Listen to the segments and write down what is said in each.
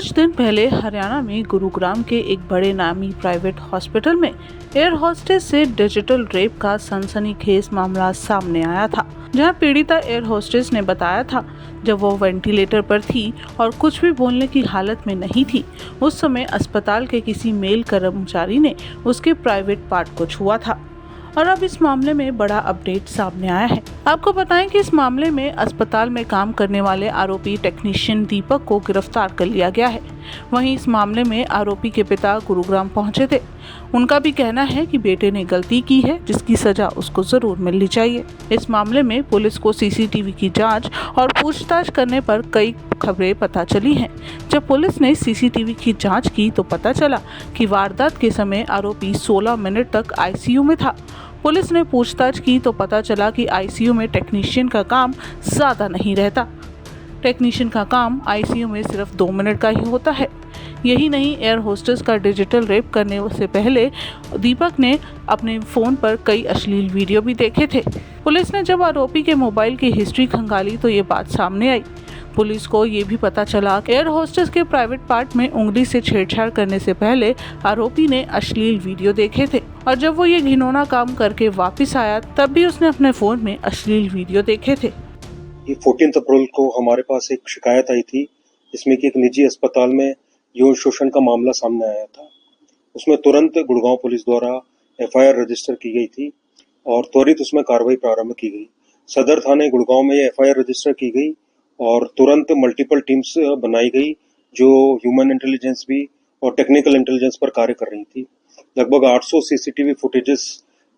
कुछ दिन पहले हरियाणा में गुरुग्राम के एक बड़े नामी प्राइवेट हॉस्पिटल में एयर होस्टेस से डिजिटल रेप का सनसनीखेज मामला सामने आया था, जहां पीड़िता एयर होस्टेस ने बताया था जब वो वेंटिलेटर पर थी और कुछ भी बोलने की हालत में नहीं थी, उस समय अस्पताल के किसी मेल कर्मचारी ने उसके प्राइवेट पार्ट को छुआ था। और अब इस मामले में बड़ा अपडेट सामने आया है। आपको बताएं कि इस मामले में अस्पताल में काम करने वाले आरोपी टेक्नीशियन दीपक को गिरफ्तार कर लिया गया है। वहीं इस मामले में आरोपी के पिता गुरुग्राम पहुंचे थे। उनका भी कहना है कि बेटे ने गलती की है, जिसकी सजा उसको जरूर मिलनी चाहिए। इस मामले में पुलिस को सीसीटीवी की जांच और पूछताछ करने पर कई खबरें पता चली हैं। जब पुलिस ने सीसीटीवी की जांच की तो पता चला कि वारदात के समय आरोपी 16 मिनट तक आईसीयू में था। पुलिस ने पूछताछ की तो पता चला कि आईसीयू में टेक्नीशियन का काम ज़्यादा नहीं रहता। टेक्नीशियन का काम आईसीयू में सिर्फ 2 मिनट का ही होता है। यही नहीं, एयर होस्टेस का डिजिटल रेप करने से पहले दीपक ने अपने फ़ोन पर कई अश्लील वीडियो भी देखे थे। पुलिस ने जब आरोपी के मोबाइल की हिस्ट्री खंगाली तो ये बात सामने आई। पुलिस को ये भी पता चला कि एयर होस्टेस के प्राइवेट पार्ट में उंगली से छेड़छाड़ करने से पहले आरोपी ने अश्लील वीडियो देखे थे और जब वो ये घिनौना काम करके वापस आया तब भी उसने अपने फोन में अश्लील वीडियो देखे थे। ये 14 अप्रैल को हमारे पास एक शिकायत आई थी, जिसमें कि एक निजी अस्पताल में यौन शोषण का मामला सामने आया था। उसमें तुरंत गुड़गांव पुलिस द्वारा एफआईआर रजिस्टर की गई थी और त्वरित उसमें कार्रवाई प्रारंभ की गई। सदर थाने गुड़गांव में एफआईआर रजिस्टर की गई और तुरंत मल्टीपल टीम्स बनाई गई जो ह्यूमन इंटेलिजेंस भी और टेक्निकल इंटेलिजेंस पर कार्य कर रही थी। लगभग 800 सीसीटीवी फुटेजेस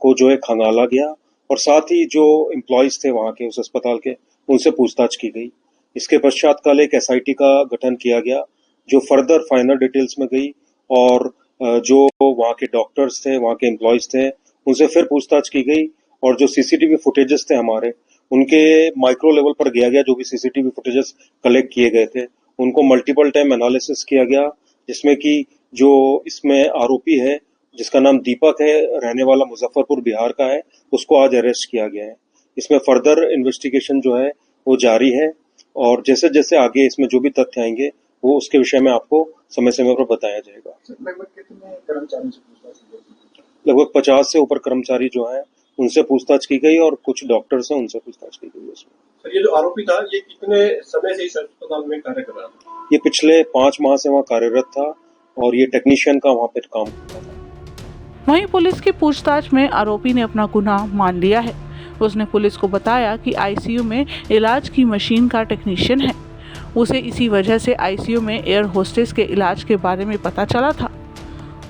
को जो है खंगाला गया और साथ ही जो एम्प्लॉयज थे वहां के उस अस्पताल के, उनसे पूछताछ की गई। इसके पश्चात कल एक एसआईटी का गठन किया गया जो फर्दर फाइनल डिटेल्स में गई और जो वहां के डॉक्टर्स थे, वहां के एम्प्लॉयज थे, उनसे फिर पूछताछ की गई और जो सीसीटीवी फुटेजेस थे हमारे, उनके माइक्रो लेवल पर गया गया। जो भी सीसीटीवी फुटेजेस कलेक्ट किए गए थे उनको मल्टीपल टाइम एनालिसिस किया गया, जिसमें कि जो इसमें आरोपी है जिसका नाम दीपक है, रहने वाला मुजफ्फरपुर बिहार का है, उसको आज अरेस्ट किया गया है। इसमें फर्दर इन्वेस्टिगेशन जो है वो जारी है और जैसे जैसे आगे इसमें जो भी तथ्य आएंगे वो उसके विषय में आपको समय समय पर बताया जाएगा। लगभग कितने कर्मचारी से पूछताछ की गई? लगभग 50 से ऊपर कर्मचारी जो है उनसे पूछताछ की गई और कुछ डॉक्टर्स हैं उनसे पूछताछ की गई। सर, ये जो आरोपी था ये कितने समय से इस अस्पताल में कार्य कर रहा था? ये पिछले 5 माह से वहाँ कार्यरत था और ये टेक्नीशियन का वहाँ पे काम करता था। वहीं पुलिस की पूछताछ में आरोपी ने अपना गुनाह मान लिया है। उसने पुलिस को बताया कि आईसीयू में इलाज की मशीन का टेक्नीशियन है। उसे इसी वजह से आईसीयू में एयर होस्टेस के इलाज के बारे में पता चला था।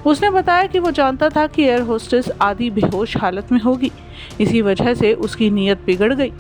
उसने बताया कि वो जानता था कि एयर होस्टेस आधी बेहोश हालत में होगी, इसी वजह से उसकी नीयत बिगड़ गई।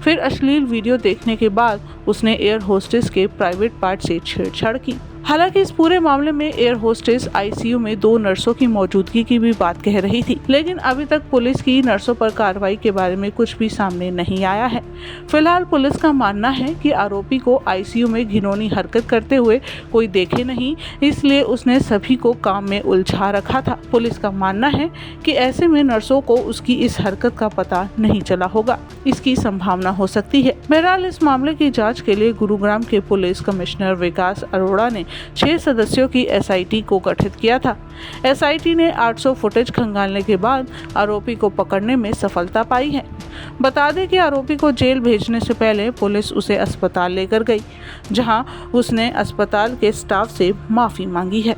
फिर अश्लील वीडियो देखने के बाद उसने एयर होस्टेस के प्राइवेट पार्ट से छेड़छाड़ की। हालांकि इस पूरे मामले में एयर होस्टेस आईसीयू में 2 नर्सों की मौजूदगी की भी बात कह रही थी, लेकिन अभी तक पुलिस की नर्सों पर कार्रवाई के बारे में कुछ भी सामने नहीं आया है। फिलहाल पुलिस का मानना है कि आरोपी को आईसीयू में घिनौनी हरकत करते हुए कोई देखे नहीं, इसलिए उसने सभी को काम में उलझा रखा था। पुलिस का मानना है कि ऐसे में नर्सों को उसकी इस हरकत का पता नहीं चला होगा, इसकी संभावना हो सकती है। बहरहाल इस मामले की जाँच के लिए गुरुग्राम के पुलिस कमिश्नर विकास अरोड़ा ने 6 सदस्यों की एसआईटी को गठित किया था। एसआईटी ने 800 फुटेज खंगालने के बाद आरोपी को पकड़ने में सफलता पाई है। बता दें कि आरोपी को जेल भेजने से पहले पुलिस उसे अस्पताल लेकर गई, जहां उसने अस्पताल के स्टाफ से माफी मांगी है।